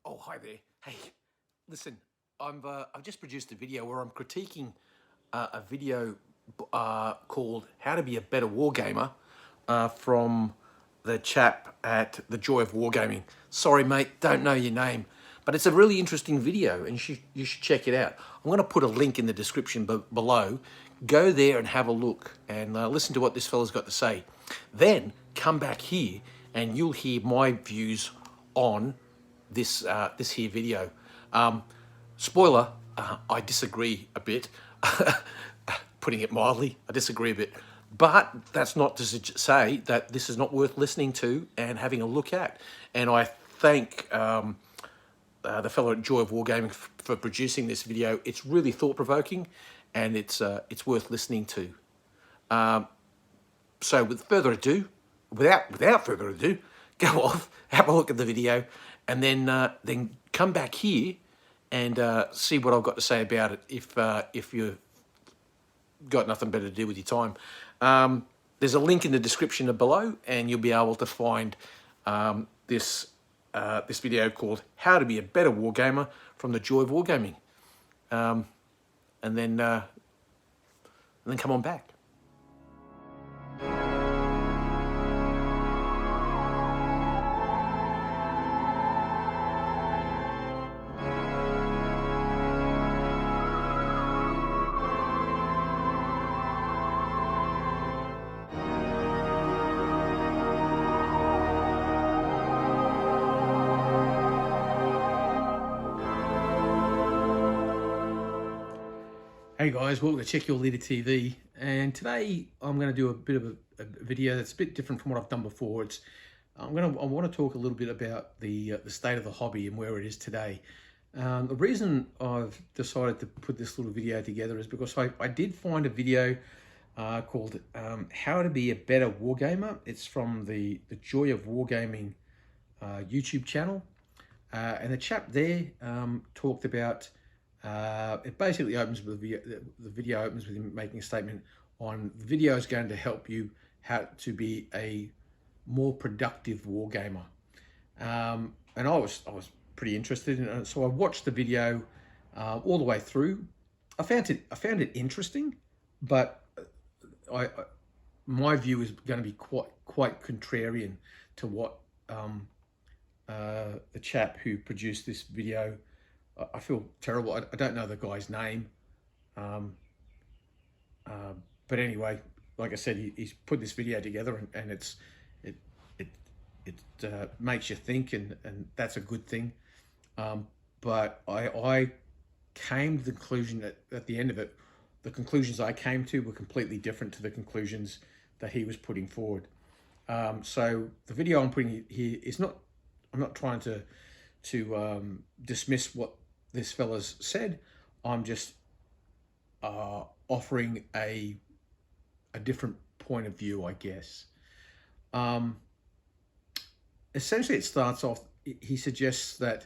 Oh, hi there. Hey, listen, I've just produced a video where I'm critiquing a video called "How to Be a Better Wargamer" from the chap at The Joy of Wargaming. Sorry, mate, don't know your name, but it's a really interesting video, and you should check it out. I'm going to put a link in the description below. Go there and have a look and listen to what this fella's got to say. Then come back here, and you'll hear my views on this here video. Spoiler, I disagree a bit. Putting it mildly, I disagree a bit. But that's not to say that this is not worth listening to and having a look at. And I thank the fellow at Joy of Wargaming for producing this video. It's really thought-provoking, and it's worth listening to. So without further ado, go off, have a look at the video, and then come back here and see what I've got to say about it. If you've got nothing better to do with your time, there's a link in the description below, and you'll be able to find this video called "How to Be a Better Wargamer" from the Joy of Wargaming, and then come on back. Hey guys, welcome to Check Your Leader TV, and today I'm going to do a bit of a video that's a bit different from what I've done before. I want to talk a little bit about the state of the hobby and where it is today. The reason I've decided to put this little video together is because I did find a video called "How to Be a Better Wargamer." It's from the Joy of Wargaming YouTube channel, and the chap there talked about. It basically opens with the video opens with him making a statement on the video is going to help you how to be a more productive wargamer, and I was pretty interested in it, so I watched the video all the way through. I found it interesting, but my view is going to be quite contrarian to what the chap who produced this video. I feel terrible. I don't know the guy's name. But anyway, like I said, he's put this video together, and it makes you think, and that's a good thing. But I came to the conclusion that at the end of it, the conclusions I came to were completely different to the conclusions that he was putting forward. So the video I'm putting here is not. I'm not trying to dismiss what this fella's said. I'm just offering a different point of view, I guess. Essentially, it starts off. He suggests that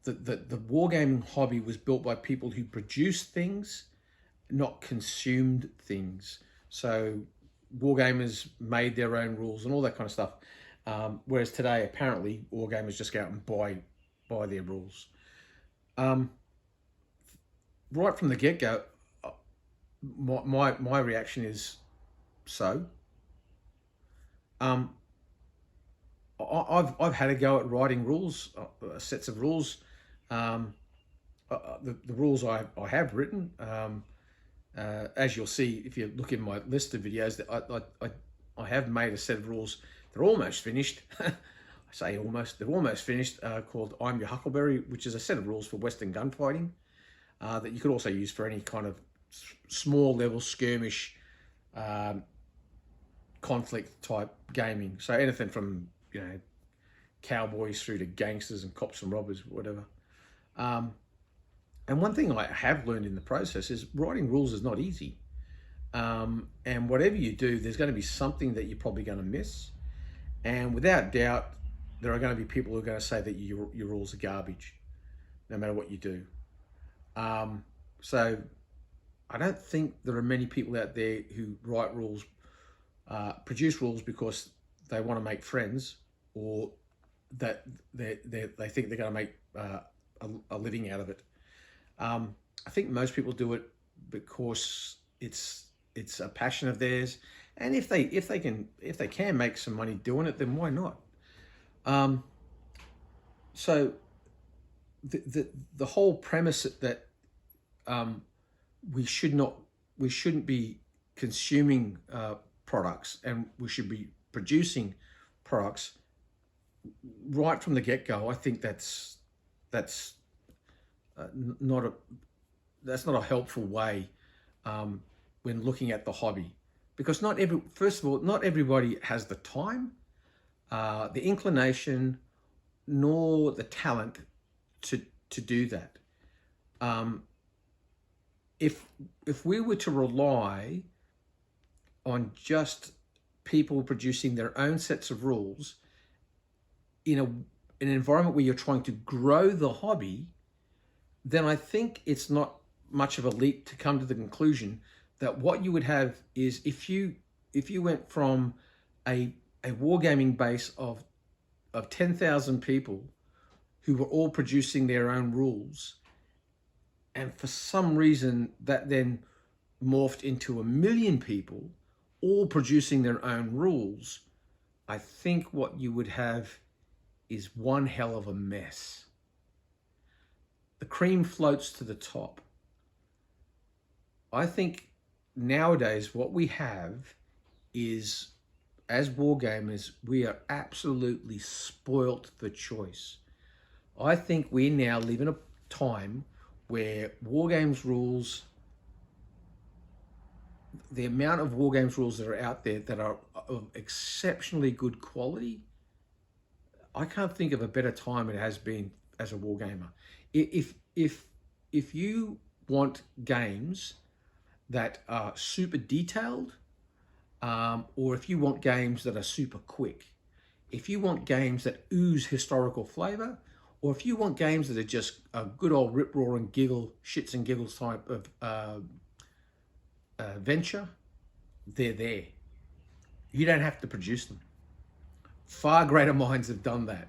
the wargaming hobby was built by people who produced things, not consumed things. So wargamers made their own rules and all that kind of stuff. Whereas today, apparently, wargamers just go out and buy their rules. Right from the get-go, my reaction is so. I've had a go at writing rules, sets of rules. The rules I have written, as you'll see if you look in my list of videos, that I have made a set of rules. They're almost finished. I say almost. They're almost finished. Called "I'm Your Huckleberry," which is a set of rules for Western gunfighting that you could also use for any kind of small level skirmish, conflict type gaming. So anything from cowboys through to gangsters and cops and robbers, whatever. And one thing I have learned in the process is writing rules is not easy. And whatever you do, there's going to be something that you're probably going to miss. And without doubt, there are going to be people who are going to say that your rules are garbage, no matter what you do. So I don't think there are many people out there who write rules, produce rules because they want to make friends, or that they think they're going to make a living out of it. I think most people do it because it's a passion of theirs, and if they can make some money doing it, then why not? Um, so the whole premise that um, we shouldn't be consuming products, and we should be producing products right from the get-go. I think that's not a helpful way when looking at the hobby, because first of all, not everybody has the time, the inclination, nor the talent to do that. Um, if we were to rely on just people producing their own sets of rules in an environment where you're trying to grow the hobby, then I think it's not much of a leap to come to the conclusion that what you would have is, if you went from a wargaming base of 10,000 people who were all producing their own rules, and for some reason that then morphed into 1,000,000 people all producing their own rules, I think what you would have is one hell of a mess. The cream floats to the top. I think nowadays what we have is, as wargamers, we are absolutely spoilt for choice. I think we now live in a time where wargames rules, the amount of wargames rules that are out there that are of exceptionally good quality, I can't think of a better time it has been as a wargamer. If you want games that are super detailed, or if you want games that are super quick, if you want games that ooze historical flavor, or if you want games that are just a good old rip roaring giggle, shits and giggles type of venture, they're there. You don't have to produce them. Far greater minds have done that.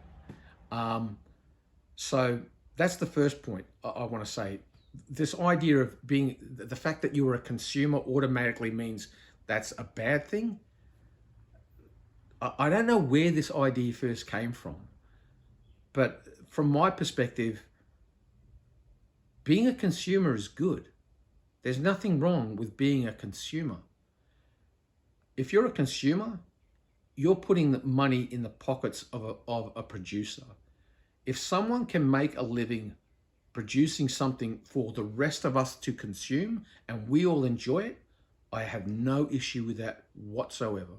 So that's the first point I want to say. This idea of being, the fact that you are a consumer automatically means that's a bad thing. I don't know where this idea first came from, but from my perspective, being a consumer is good. There's nothing wrong with being a consumer. If you're a consumer, you're putting the money in the pockets of a producer. If someone can make a living producing something for the rest of us to consume and we all enjoy it, I have no issue with that whatsoever.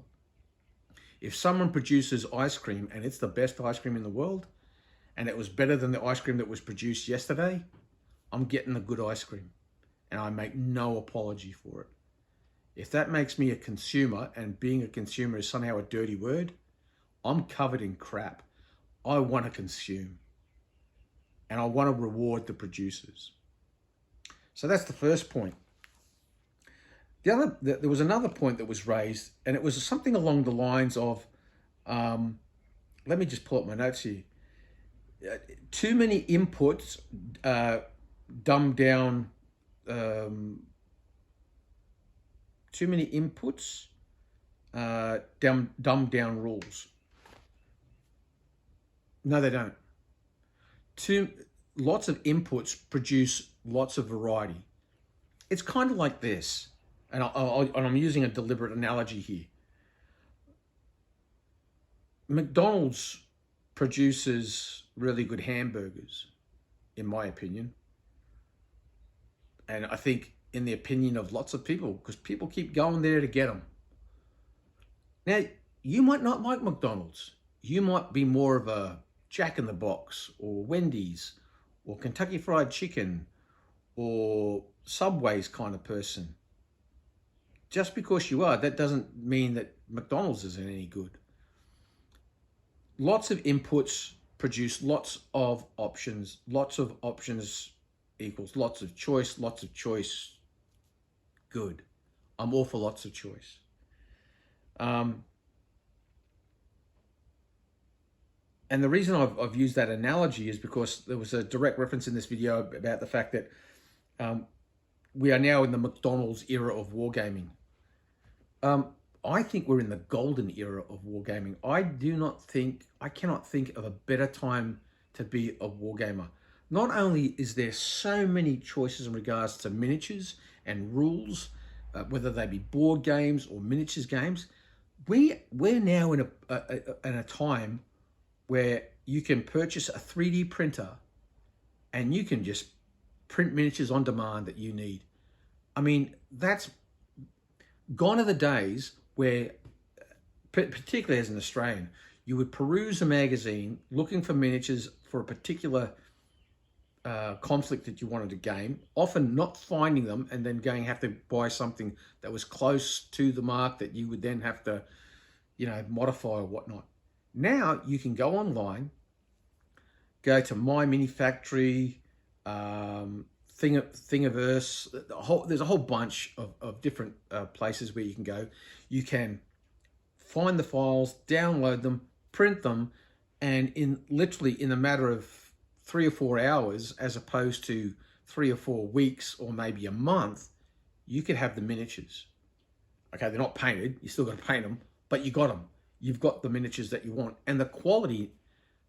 If someone produces ice cream and it's the best ice cream in the world, and it was better than the ice cream that was produced yesterday, I'm getting the good ice cream, and I make no apology for it. If that makes me a consumer, and being a consumer is somehow a dirty word, I'm covered in crap. I want to consume, and I want to reward the producers. So that's the first point. There was another point that was raised, and it was something along the lines of, let me just pull up my notes here. Too many inputs dumb down. Too many inputs dumb down rules. No, they don't. Lots of inputs produce lots of variety. It's kind of like this, and I'm using a deliberate analogy here. McDonald's produces really good hamburgers, in my opinion. And I think in the opinion of lots of people, because people keep going there to get them. Now, you might not like McDonald's. You might be more of a Jack in the Box or Wendy's or Kentucky Fried Chicken or Subway's kind of person. Just because you are, that doesn't mean that McDonald's isn't any good. Lots of inputs produce lots of options. Lots of options equals lots of choice. Lots of choice, good. I'm all for lots of choice. And the reason I've used that analogy is because there was a direct reference in this video about the fact that we are now in the McDonald's era of wargaming. I think we're in the golden era of wargaming. I cannot think of a better time to be a wargamer. Not only is there so many choices in regards to miniatures and rules, whether they be board games or miniatures games, we're now in a time where you can purchase a 3D printer and you can just print miniatures on demand that you need. I mean, that's gone are the days where, particularly as an Australian, you would peruse a magazine looking for miniatures for a particular conflict that you wanted to game, often not finding them, and then have to buy something that was close to the mark that you would then have to, modify or whatnot. Now you can go online, go to My Mini Factory, Thingiverse. There's a whole bunch of different places where you can go. You can find the files, download them, print them, and literally in a matter of 3 or 4 hours, as opposed to 3 or 4 weeks or maybe a month, you could have the miniatures. Okay, they're not painted. You still got to paint them, but you got them. You've got the miniatures that you want, and the quality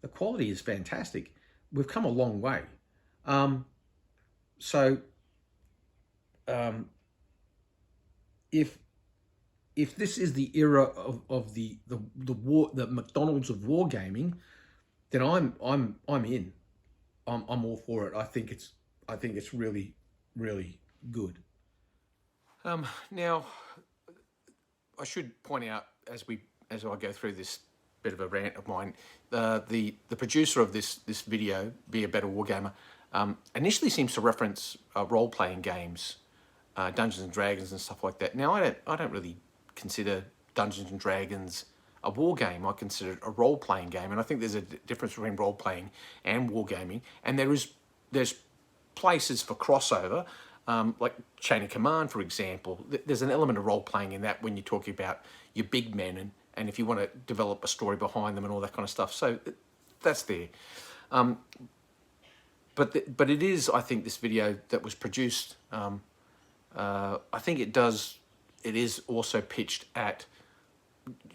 is fantastic. We've come a long way. If this is the era of the McDonald's of wargaming, then I'm in. I'm all for it. I think it's really, really good. Now, I should point out as I go through this bit of a rant of mine, the producer of this video, Be a Better Wargamer, initially seems to reference role-playing games, Dungeons and Dragons and stuff like that. Now, I don't really consider Dungeons and Dragons a war game. I consider it a role-playing game, and I think there's a difference between role-playing and wargaming, and there's places for crossover, like Chain of Command, for example. There's an element of role-playing in that when you're talking about your big men and if you want to develop a story behind them and all that kind of stuff. So that's there. But it is, I think, this video that was produced, I think it is also pitched at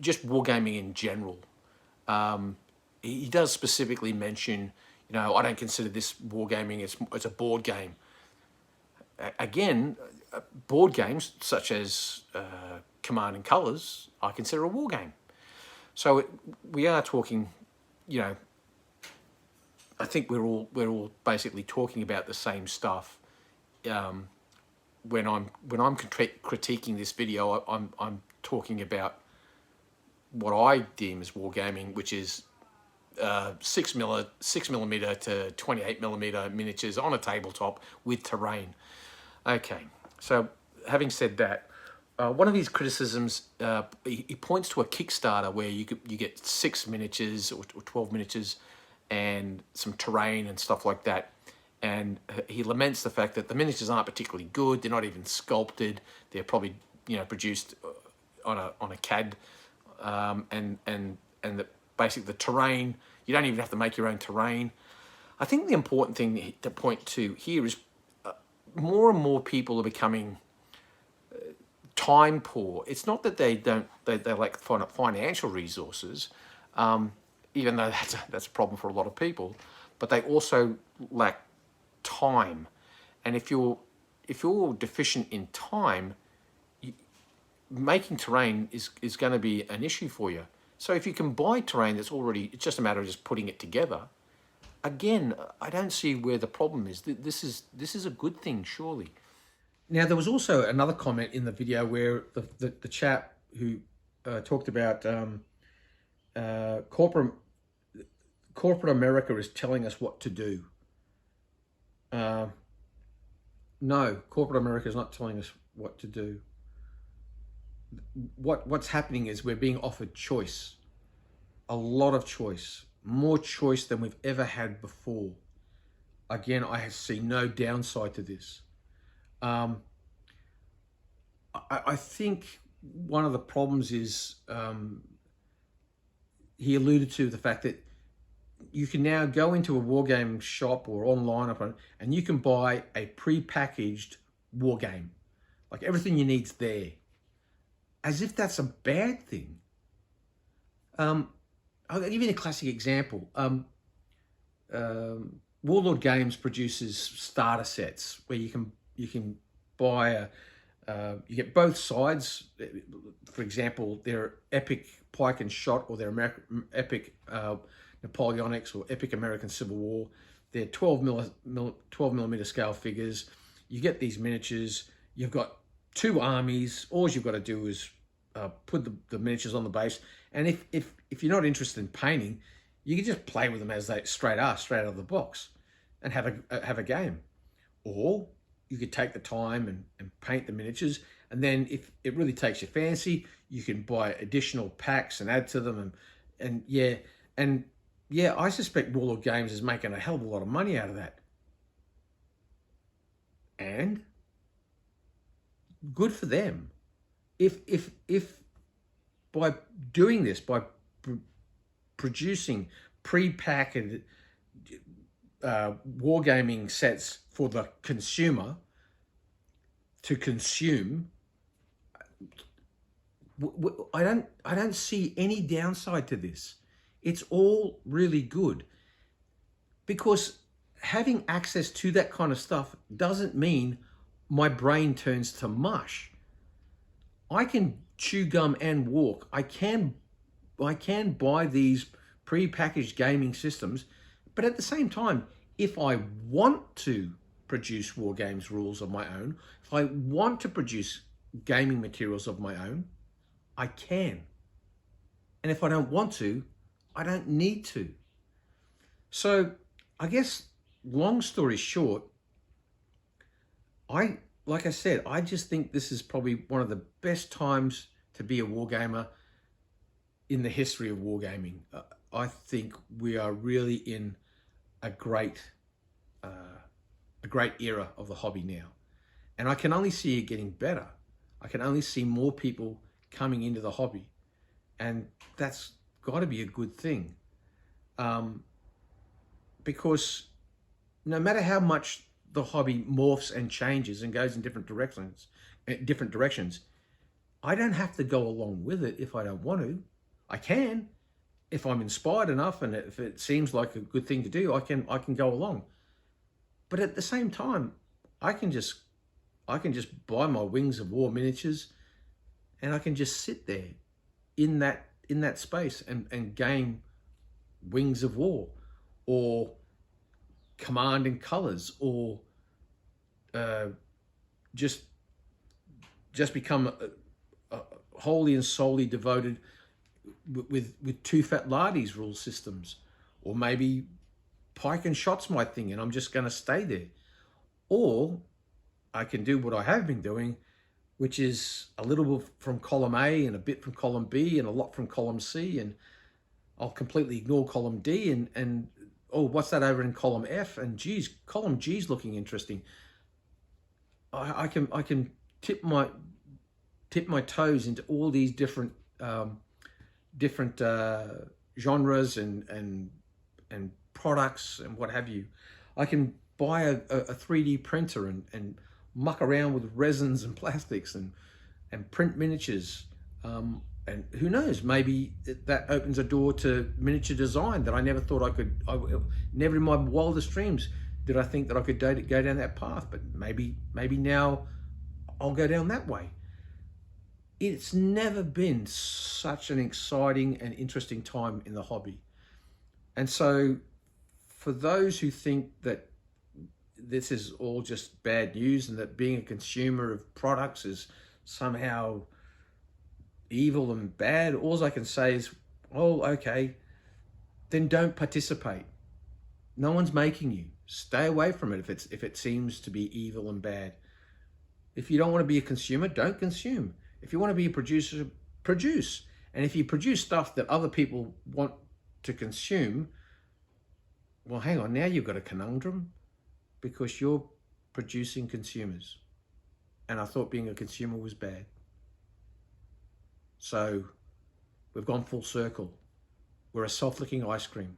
just wargaming in general. He does specifically mention, I don't consider this wargaming, it's a board game. Again, board games such as Command and Colors, I consider a war game. So we are talking, I think we're all basically talking about the same stuff. When I'm critiquing this video, I'm talking about what I deem as wargaming, which is 6mm to 28mm miniatures on a tabletop with terrain. Okay, so having said that, one of his criticisms, he points to a Kickstarter where you get 6 miniatures or 12 miniatures and some terrain and stuff like that. And he laments the fact that the miniatures aren't particularly good. They're not even sculpted. They're probably produced on a CAD, and basically the terrain, you don't even have to make your own terrain. I think the important thing to point to here is more and more people are becoming time poor. It's not that they lack financial resources, even though that's a problem for a lot of people, but they also lack time. And if you're deficient in time, making terrain is going to be an issue for you. So if you can buy terrain that's already, it's just a matter of just putting it together. Again, I don't see where the problem is. This is a good thing, surely. Now, there was also another comment in the video where the chap who talked about corporate America is telling us what to do. No, corporate America is not telling us what to do. What's happening is we're being offered choice, a lot of choice, more choice than we've ever had before. Again, I see no downside to this. I think one of the problems is he alluded to the fact that you can now go into a wargame shop or online and you can buy a pre-packaged wargame. Like everything you need's there. As if that's a bad thing. I'll give you a classic example. Warlord Games produces starter sets where you can buy you get both sides. For example, their epic pike and shot, or their epic Napoleonics, or epic American Civil War. They're 12 millimeter scale figures. You get these miniatures. You've got two armies. All you've got to do is put the miniatures on the base. And if you're not interested in painting, you can just play with them as they straight out of the box, and have a game. Or you could take the time and paint the miniatures, and then if it really takes your fancy, you can buy additional packs and add to them. And yeah, I suspect Warlord Games is making a hell of a lot of money out of that. And good for them. If by doing this, by producing pre-packaged wargaming sets for the consumer to consume, I don't see any downside to this. It's all really good, because having access to that kind of stuff doesn't mean my brain turns to mush. I can chew gum and walk. I can buy these pre-packaged gaming systems, but at the same time, if I want to produce war games rules of my own, if I want to produce gaming materials of my own, I can. And if I don't want to, I don't need to. So I guess, long story short, like I said, I just think this is probably one of the best times to be a wargamer in the history of wargaming. I think we are really in a great era of the hobby now. And I can only see it getting better. I can only see more people coming into the hobby. And that's got to be a good thing. Because no matter how much the hobby morphs and changes and goes in different directions, I don't have to go along with it if I don't want to. I can, if I'm inspired enough, and if it seems like a good thing to do, I can go along. But at the same time, I can just buy my Wings of War miniatures, and I can just sit there in that space and game Wings of War, or Command in Colors, or just become wholly and solely devoted with Too Fat Lardy's rule systems. Or maybe Pike and Shot's my thing and I'm just going to stay there. Or I can do what I have been doing, which is a little bit from column A and a bit from column B and a lot from column C, and I'll completely ignore column D and oh, what's that over in column F? And geez, column G's looking interesting. I can tip my toes into all these different genres and products and what have you. I can buy a 3D printer and muck around with resins and plastics and print miniatures. And who knows, maybe that opens a door to miniature design that I never thought I could. Never in my wildest dreams did I think that I could go down that path. But maybe now I'll go down that way. It's never been such an exciting and interesting time in the hobby. And so for those who think that this is all just bad news and that being a consumer of products is somehow evil and bad, all I can say is, oh, okay, then don't participate. No one's making you. Stay away from it if it seems to be evil and bad. If you don't want to be a consumer, don't consume. If you want to be a producer, produce. And if you produce stuff that other people want to consume, well, hang on, now you've got a conundrum, because you're producing consumers. And I thought being a consumer was bad. So we've gone full circle. We're a self-licking ice cream.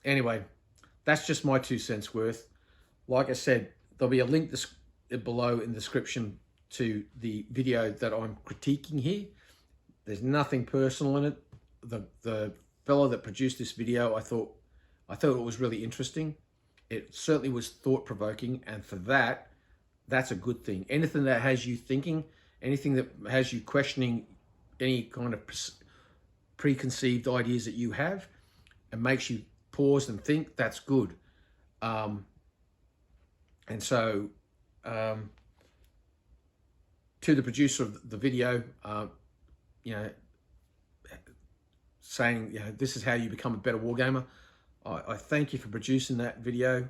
Anyway, that's just my 2 cents worth. Like I said, there'll be a link below in the description to the video that I'm critiquing here. There's nothing personal in it. The fellow that produced this video, I thought it was really interesting. It certainly was thought-provoking, and for that, that's a good thing. Anything that has you thinking, anything that has you questioning any kind of preconceived ideas that you have and makes you pause and think, that's good. And so, to the producer of the video, you know, saying, you know, this is how you become a better wargamer. I thank you for producing that video.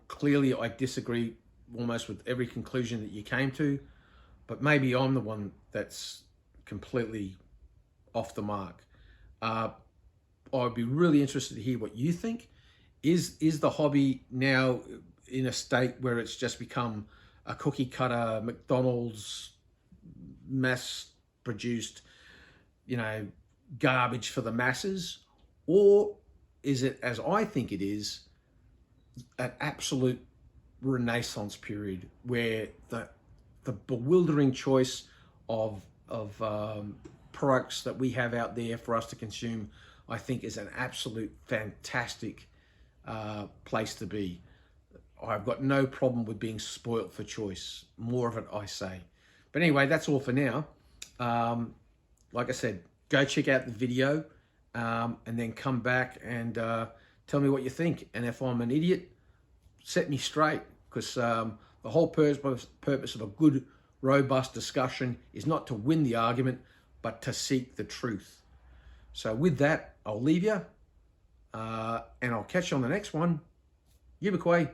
Clearly, I disagree almost with every conclusion that you came to, but maybe I'm the one that's completely off the mark. I'd be really interested to hear what you think. Is the hobby now in a state where it's just become a cookie cutter McDonald's mass produced, you know, garbage for the masses? Or is it, as I think it is, an absolute renaissance period where the bewildering choice of products that we have out there for us to consume, I think, is an absolute fantastic place to be. I've got no problem with being spoilt for choice. More of it, I say. But anyway, that's all for now. Like I said, go check out the video and then come back and tell me what you think. And if I'm an idiot, set me straight, because the whole purpose of a good, robust discussion is not to win the argument, but to seek the truth. So with that, I'll leave you, and I'll catch you on the next one. Yibbee-quay.